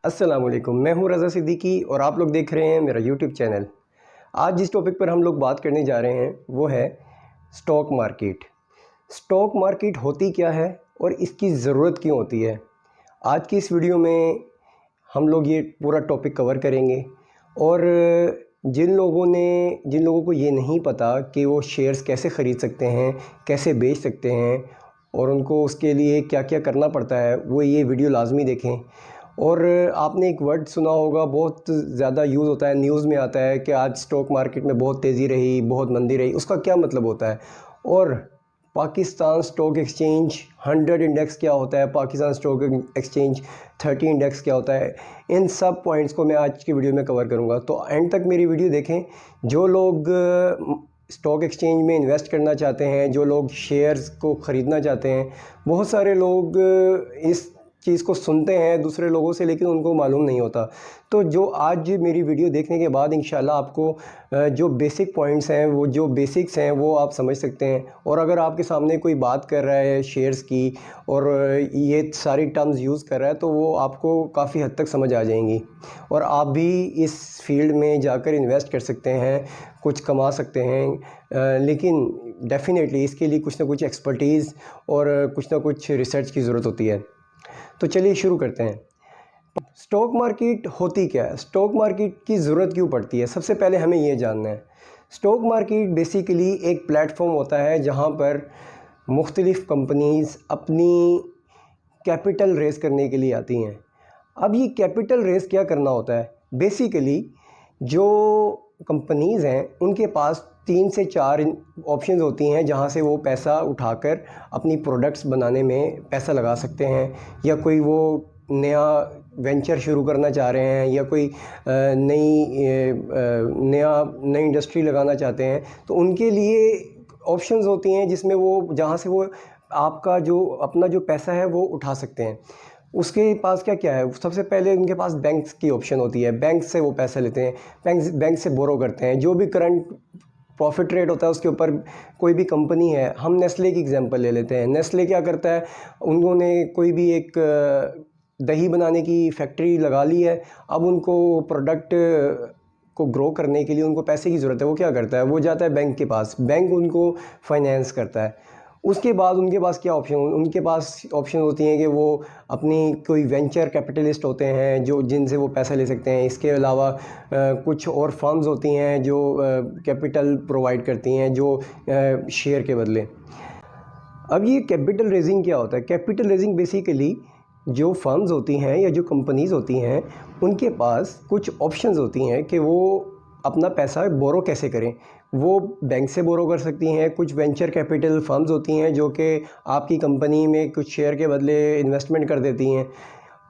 अस्सलाम वालेकुम, मैं हूं रज़ा सिद्दीकी और आप लोग देख रहे हैं मेरा यूट्यूब चैनल। आज जिस टॉपिक पर हम लोग बात करने जा रहे हैं वो है स्टॉक मार्केट। स्टॉक मार्केट होती क्या है और इसकी ज़रूरत क्यों होती है। आज की इस वीडियो में हम लोग ये पूरा टॉपिक कवर करेंगे। और जिन लोगों को ये नहीं पता कि वो शेयर्स कैसे ख़रीद सकते हैं, कैसे बेच सकते हैं और उनको उसके लिए क्या क्या करना पड़ता है, वो ये वीडियो लाजमी देखें। और आपने एक वर्ड सुना होगा, बहुत ज़्यादा यूज़ होता है, न्यूज़ में आता है कि आज स्टॉक मार्केट में बहुत तेज़ी रही, बहुत मंदी रही। उसका क्या मतलब होता है? और पाकिस्तान स्टॉक एक्सचेंज 100 इंडेक्स क्या होता है, पाकिस्तान स्टॉक एक्सचेंज 30 इंडेक्स क्या होता है, इन सब पॉइंट्स को मैं आज की वीडियो में कवर करूँगा। तो एंड तक मेरी वीडियो देखें। जो लोग स्टॉक एक्सचेंज में इन्वेस्ट करना चाहते हैं, जो लोग शेयर्स को ख़रीदना चाहते हैं, बहुत सारे लोग इस चीज़ को सुनते हैं दूसरे लोगों से, लेकिन उनको मालूम नहीं होता। तो जो आज मेरी वीडियो देखने के बाद इंशाल्लाह आपको जो बेसिक पॉइंट्स हैं, वो जो बेसिक्स हैं वो आप समझ सकते हैं। और अगर आपके सामने कोई बात कर रहा है शेयर्स की और ये सारी टर्म्स यूज़ कर रहा है, तो वो आपको काफ़ी हद तक समझ आ जाएंगी और आप भी इस फील्ड में जाकर इन्वेस्ट कर सकते हैं, कुछ कमा सकते हैं। लेकिन डेफ़िनेटली इसके लिए कुछ ना कुछ एक्सपर्टीज़ और कुछ ना कुछ रिसर्च की ज़रूरत होती है। तो चलिए शुरू करते हैं। स्टॉक मार्केट होती क्या है, स्टॉक मार्केट की ज़रूरत क्यों पड़ती है? सबसे पहले हमें ये जानना है। स्टॉक मार्केट बेसिकली एक प्लेटफॉर्म होता है जहां पर मुख्तलिफ़ कंपनीज़ अपनी कैपिटल रेज़ करने के लिए आती हैं। अब ये कैपिटल रेज़ क्या करना होता है? बेसिकली जो कंपनीज़ हैं उनके पास 3 से 4 ऑप्शंस होती हैं जहां से वो पैसा उठाकर अपनी प्रोडक्ट्स बनाने में पैसा लगा सकते हैं, या कोई वो नया वेंचर शुरू करना चाह रहे हैं, या कोई नई इंडस्ट्री लगाना चाहते हैं, तो उनके लिए ऑप्शंस होती हैं जिसमें वो जहां से वो आपका जो अपना जो पैसा है वो उठा सकते हैं। उसके पास क्या क्या है? सबसे पहले उनके पास बैंक्स की ऑप्शन होती है, बैंक से वो पैसा लेते हैं, बैंक से बोरो करते हैं। जो भी करंट प्रॉफिट रेट होता है उसके ऊपर कोई भी कंपनी है, हम नेस्ले की एग्जांपल ले लेते हैं। नेस्ले क्या करता है, उन्होंने कोई भी एक दही बनाने की फैक्ट्री लगा ली है। अब उनको प्रोडक्ट को ग्रो करने के लिए उनको पैसे की ज़रूरत है। वो क्या करता है, वो जाता है बैंक के पास, बैंक उनको फाइनेंस करता है। उसके बाद उनके पास क्या ऑप्शन, उनके पास ऑप्शन होती हैं कि वो अपनी कोई वेंचर कैपिटलिस्ट होते हैं जो जिनसे वो पैसा ले सकते हैं। इसके अलावा कुछ और फर्म्स होती हैं जो कैपिटल प्रोवाइड करती हैं जो शेयर के बदले। अब ये कैपिटल रेजिंग क्या होता है? कैपिटल रेजिंग बेसिकली जो फर्म्स होती हैं या जो कंपनीज़ होती हैं उनके पास कुछ ऑप्शंस होती हैं कि वो अपना पैसा बोरो कैसे करें। वो बैंक से बोरो कर सकती हैं, कुछ वेंचर कैपिटल फर्म्स होती हैं जो कि आपकी कंपनी में कुछ शेयर के बदले इन्वेस्टमेंट कर देती हैं।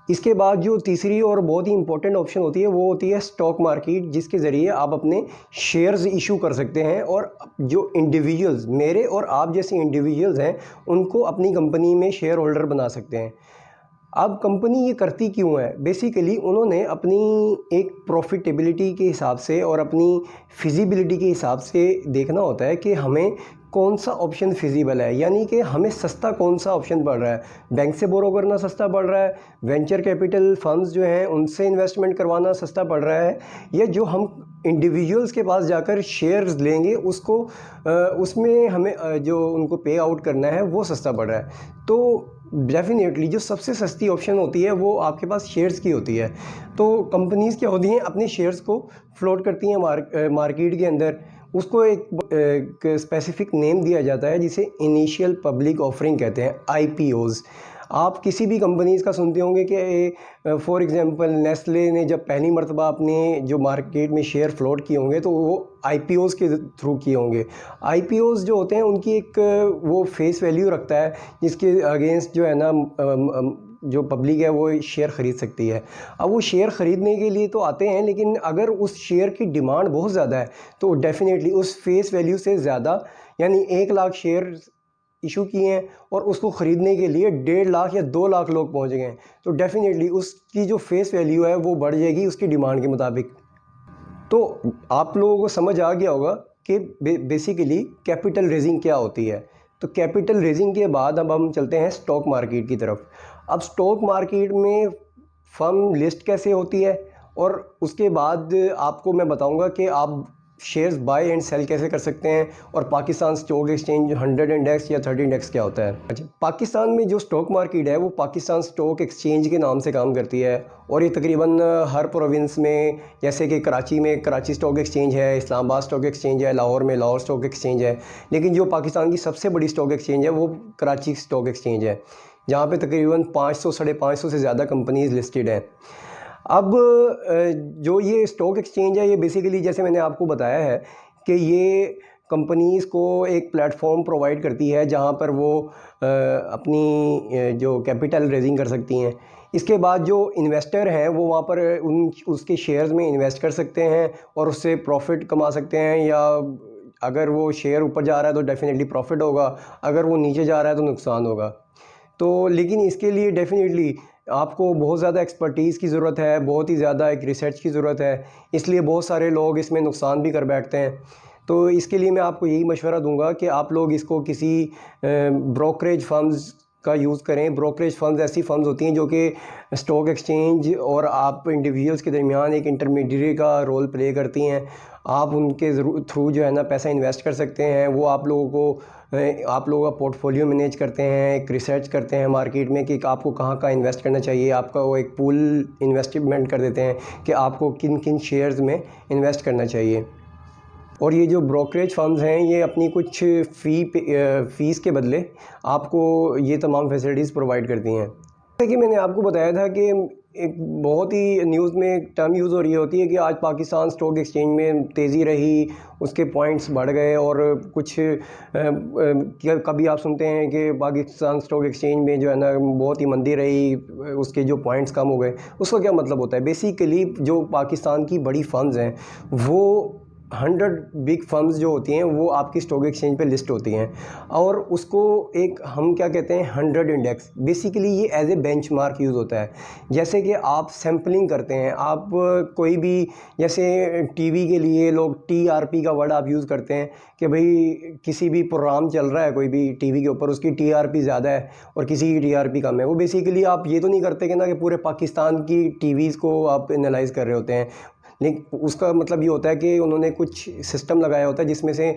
इसके बाद जो तीसरी और बहुत ही इंपॉर्टेंट ऑप्शन होती है वो होती है स्टॉक मार्केट, जिसके ज़रिए आप अपने शेयर्स इशू कर सकते हैं और जो इंडिविजुअल्स, मेरे और आप जैसे इंडिविजुअल्स हैं, उनको अपनी कंपनी में शेयर होल्डर बना सकते हैं। अब कंपनी ये करती क्यों है? बेसिकली उन्होंने अपनी एक प्रॉफिटेबिलिटी के हिसाब से और अपनी फिजिबिलिटी के हिसाब से देखना होता है कि हमें कौन सा ऑप्शन फिजिबल है, यानी कि हमें सस्ता कौन सा ऑप्शन पड़ रहा है। बैंक से बोरो करना सस्ता पड़ रहा है, वेंचर कैपिटल फंड्स जो हैं उनसे इन्वेस्टमेंट करवाना सस्ता पड़ रहा है, या जो हम इंडिविजुअल्स के पास जाकर शेयर्स लेंगे उसको उसमें हमें जो उनको पे आउट करना है वो सस्ता पड़ रहा है। तो डेफिनेटली जो सबसे सस्ती ऑप्शन होती है वो आपके पास शेयर्स की होती है। तो कंपनीज़ क्या होती हैं, अपने शेयर्स को फ्लोट करती हैं मार्केट के अंदर। उसको एक स्पेसिफिक नेम दिया जाता है जिसे इनिशियल पब्लिक ऑफरिंग कहते हैं, आईपीओज़। आप किसी भी कंपनीज़ का सुनते होंगे कि फॉर एग्जांपल नेस्ले ने जब पहली मरतबा अपने जो मार्केट में शेयर फ्लोट किए होंगे तो वो आईपीओज़ के थ्रू किए होंगे। आईपीओज़ जो होते हैं उनकी एक वो फेस वैल्यू रखता है जिसके अगेंस्ट जो है ना जो पब्लिक है वो शेयर ख़रीद सकती है। अब वो शेयर ख़रीदने के लिए तो आते हैं, लेकिन अगर उस शेयर की डिमांड बहुत ज़्यादा है तो डेफ़िनेटली उस फेस वैल्यू से ज़्यादा, यानी 1 लाख शेयर इशू किए हैं और उसको ख़रीदने के लिए 1.5 लाख या 2 लाख लोग पहुंच गए हैं, तो डेफ़िनेटली उसकी जो फेस वैल्यू है वो बढ़ जाएगी उसकी डिमांड के मुताबिक। तो आप लोगों को समझ आ गया होगा कि बेसिकली कैपिटल रेजिंग क्या होती है। तो कैपिटल रेजिंग के बाद अब हम चलते हैं स्टॉक मार्केट की तरफ। अब स्टॉक मार्केट में फर्म लिस्ट कैसे होती है, और उसके बाद आपको मैं बताऊंगा कि आप शेयर्स बाय एंड सेल कैसे कर सकते हैं, और पाकिस्तान स्टॉक एक्सचेंज 100 इंडेक्स या 30 इंडेक्स क्या होता है। अच्छा, पाकिस्तान में जो स्टॉक मार्केट है वो पाकिस्तान स्टॉक एक्सचेंज के नाम से काम करती है, और ये तकरीबन हर प्रोविंस में, जैसे कि कराची में कराची स्टॉक एक्सचेंज है, इस्लामाबाद स्टॉक एक्सचेंज है, लाहौर में लाहौर स्टॉक एक्सचेंज है, लेकिन जो पाकिस्तान की सबसे बड़ी स्टॉक एक्सचेंज है वो कराची स्टॉक एक्सचेंज है, जहाँ पे तकरीबन 500 550 से ज़्यादा कंपनीज लिस्टेड हैं। अब जो ये स्टॉक एक्सचेंज है, ये बेसिकली जैसे मैंने आपको बताया है कि ये कंपनीज़ को एक प्लेटफॉर्म प्रोवाइड करती है जहाँ पर वो अपनी जो कैपिटल रेजिंग कर सकती हैं। इसके बाद जो इन्वेस्टर हैं वो वहाँ पर उसके शेयर्स में इन्वेस्ट कर सकते हैं और उससे प्रॉफिट कमा सकते हैं, या अगर वो शेयर ऊपर जा रहा है तो डेफिनेटली प्रॉफिट होगा, अगर वो नीचे जा रहा है तो नुकसान होगा। तो लेकिन इसके लिए डेफिनेटली आपको बहुत ज़्यादा एक्सपर्टीज़ की ज़रूरत है, बहुत ही ज़्यादा एक रिसर्च की ज़रूरत है, इसलिए बहुत सारे लोग इसमें नुकसान भी कर बैठते हैं। तो इसके लिए मैं आपको यही मशवरा दूंगा कि आप लोग इसको किसी ब्रोकरेज फर्म्स का यूज़ करें। ब्रोकरेज फर्म्स ऐसी फर्म्स होती हैं जो कि स्टॉक एक्सचेंज और आप इंडिविजुअल्स के दरमियान एक इंटरमीडिएट का रोल प्ले करती हैं। आप उनके थ्रू जो है ना पैसा इन्वेस्ट कर सकते हैं। वो आप लोगों का पोर्टफोलियो मैनेज करते हैं, एक रिसर्च करते हैं मार्केट में कि आपको कहाँ इन्वेस्ट करना चाहिए। आपका वो एक पूल इन्वेस्टमेंट कर देते हैं कि आपको किन किन शेयर्स में इन्वेस्ट करना चाहिए। और ये जो ब्रोकरेज फर्म्स हैं ये अपनी कुछ फ़ीस के बदले आपको ये तमाम फैसिलिटीज़ प्रोवाइड करती हैं। जैसे कि मैंने आपको बताया था कि एक बहुत ही न्यूज़ में एक टर्म यूज़ हो रही होती है कि आज पाकिस्तान स्टॉक एक्सचेंज में तेज़ी रही, उसके पॉइंट्स बढ़ गए, और कुछ कभी आप सुनते हैं कि पाकिस्तान स्टॉक एक्सचेंज में जो है ना बहुत ही मंदी रही, उसके जो पॉइंट्स कम हो गए। उसका क्या मतलब होता है? बेसिकली जो पाकिस्तान की बड़ी फर्म्स हैं वो 100 बिग फर्म्स जो होती हैं वो आपकी स्टॉक एक्सचेंज पे लिस्ट होती हैं, और उसको एक हम क्या कहते हैं 100 इंडेक्स। बेसिकली ये एज ए बेंचमार्क यूज़ होता है। जैसे कि आप सैम्पलिंग करते हैं, आप कोई भी, जैसे टीवी के लिए लोग टीआरपी का वर्ड आप यूज़ करते हैं कि भाई किसी भी प्रोग्राम चल रहा है कोई भी टीवी के ऊपर, उसकी टीआरपी ज़्यादा है और किसी की टीआरपी कम है। वो बेसिकली आप ये तो नहीं करते कि ना कि पूरे पाकिस्तान की टीवीज़ को आप एनालाइज़ कर रहे होते हैं, लेकिन उसका मतलब ये होता है कि उन्होंने कुछ सिस्टम लगाया होता है जिसमें से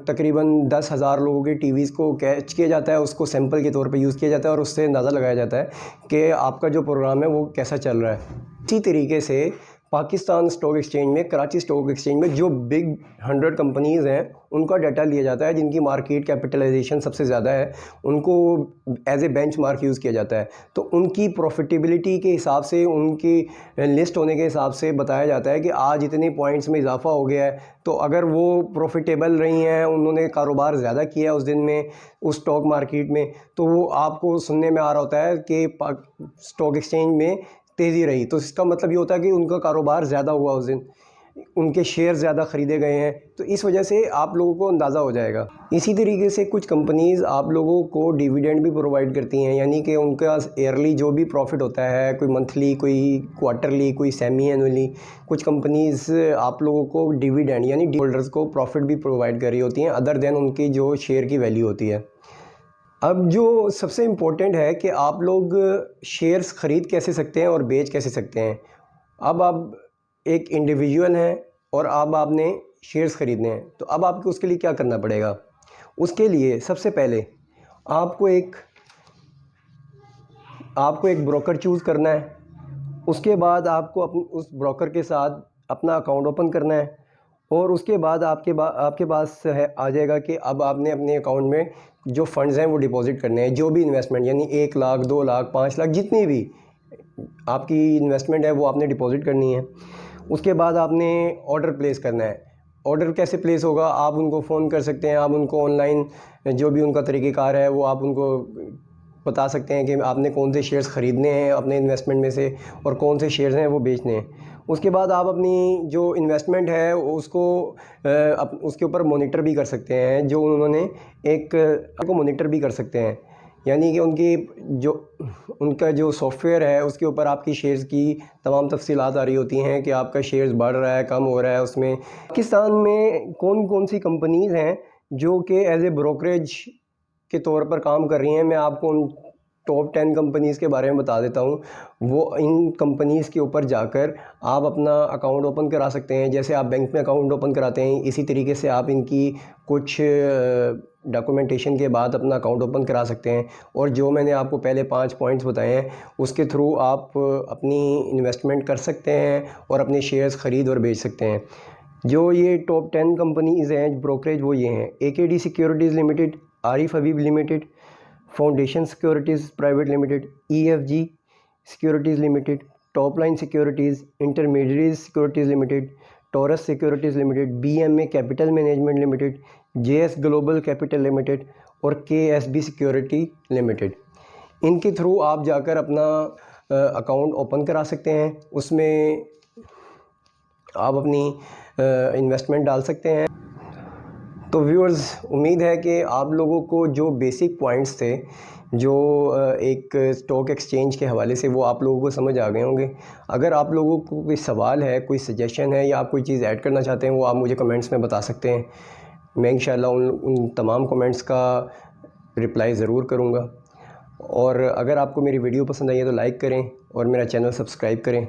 तकरीबन 10,000 लोगों के टीवीज़ को कैच किया जाता है, उसको सैंपल के तौर पे यूज़ किया जाता है और उससे अंदाज़ा लगाया जाता है कि आपका जो प्रोग्राम है वो कैसा चल रहा है। इसी तरीके से पाकिस्तान स्टॉक एक्सचेंज में, कराची स्टॉक एक्सचेंज में जो बिग 100 कंपनीज़ हैं उनका डाटा लिया जाता है, जिनकी मार्केट कैपिटलाइजेशन सबसे ज़्यादा है, उनको एज ए बेंचमार्क यूज़ किया जाता है। तो उनकी प्रॉफिटेबिलिटी के हिसाब से, उनकी लिस्ट होने के हिसाब से बताया जाता है कि आज इतने पॉइंट्स में इजाफा हो गया है। तो अगर वो प्रॉफिटेबल रही हैं, उन्होंने कारोबार ज़्यादा किया है उस दिन में उस स्टॉक मार्केट में, तो वो आपको सुनने में आ रहा होता है कि स्टॉक एक्सचेंज में तेज़ी रही, तो इसका मतलब ये होता है कि उनका कारोबार ज़्यादा हुआ उस दिन, उनके शेयर ज़्यादा ख़रीदे गए हैं। तो इस वजह से आप लोगों को अंदाज़ा हो जाएगा। इसी तरीके से कुछ कंपनीज़ आप लोगों को डिविडेंड भी प्रोवाइड करती हैं, यानी कि उनका ईयरली जो भी प्रॉफिट होता है, कोई मंथली, कोई क्वार्टरली, कोई सेमी एनुअली, कुछ कंपनीज़ आप लोगों को डिविडेंड यानी होल्डर्स को प्रॉफिट भी प्रोवाइड कर रही होती हैं अदर देन उनकी जो शेयर की वैल्यू होती है। अब जो सबसे इम्पोर्टेंट है कि आप लोग शेयर्स ख़रीद कैसे सकते हैं और बेच कैसे सकते हैं। अब आप एक इंडिविजुअल हैं और अब आपने शेयर्स ख़रीदने हैं, तो अब आपको उसके लिए क्या करना पड़ेगा? उसके लिए सबसे पहले आपको एक ब्रोकर चूज़ करना है। उसके बाद आपको उस ब्रोकर के साथ अपना अकाउंट ओपन करना है, और उसके बाद आपके पास है आ जाएगा कि अब आपने अपने अकाउंट में जो फ़ंड्स हैं वो डिपॉज़िट करने हैं। जो भी इन्वेस्टमेंट, यानी 1 लाख, 2 लाख, 5 लाख, जितनी भी आपकी इन्वेस्टमेंट है वो आपने डिपॉज़िट करनी है। उसके बाद आपने ऑर्डर प्लेस करना है। ऑर्डर कैसे प्लेस होगा? आप उनको फ़ोन कर सकते हैं, आप उनको ऑनलाइन जो भी उनका तरीक़ेकार है वो आप उनको बता सकते हैं कि आपने कौन से शेयर्स ख़रीदने हैं अपने इन्वेस्टमेंट में से और कौन से शेयर्स हैं वो बेचने हैं। उसके बाद आप अपनी जो इन्वेस्टमेंट है उसको उसके ऊपर मॉनिटर भी कर सकते हैं, जो उन्होंने को मॉनिटर भी कर सकते हैं, यानी कि उनका जो सॉफ्टवेयर है उसके ऊपर आपकी शेयर्स की तमाम तफसीलात आ रही होती हैं कि आपका शेयर्स बढ़ रहा है, कम हो रहा है। उसमें पाकिस्तान में कौन कौन सी कंपनीज़ हैं जो कि एज ए ब्रोकरेज के तौर पर काम कर रही हैं, मैं आपको टॉप 10 कंपनीज़ के बारे में बता देता हूँ। वो इन कंपनीज़ के ऊपर जाकर आप अपना अकाउंट ओपन करा सकते हैं। जैसे आप बैंक में अकाउंट ओपन कराते हैं, इसी तरीके से आप इनकी कुछ डॉक्यूमेंटेशन के बाद अपना अकाउंट ओपन करा सकते हैं। और जो मैंने आपको पहले 5 पॉइंट्स बताए हैं, उसके थ्रू आप अपनी इन्वेस्टमेंट कर सकते हैं और अपने शेयर्स ख़रीद और बेच सकते हैं। जो ये टॉप 10 कंपनीज़ हैं ब्रोकरेज, वो ये हैं: AKD securities limited, Arif Habib limited, foundation securities private limited, EFG securities limited, top line securities, intermediate securities limited, Taurus securities limited, BMA capital management limited, JS global capital limited और KSB security limited. इनके through आप जाकर अपना account open करा सकते हैं। उसमें आप अपनी इन्वेस्टमेंट डाल सकते हैं। तो व्यूअर्स, उम्मीद है कि आप लोगों को जो बेसिक पॉइंट्स थे जो एक स्टॉक एक्सचेंज के हवाले से, वो आप लोगों को समझ आ गए होंगे। अगर आप लोगों को कोई सवाल है, कोई सजेशन है या आप कोई चीज़ ऐड करना चाहते हैं, वो आप मुझे कमेंट्स में बता सकते हैं। मैं इंशाल्लाह उन तमाम कमेंट्स का रिप्लाई ज़रूर करूँगा। और अगर आपको मेरी वीडियो पसंद आई है तो लाइक करें और मेरा चैनल सब्सक्राइब करें।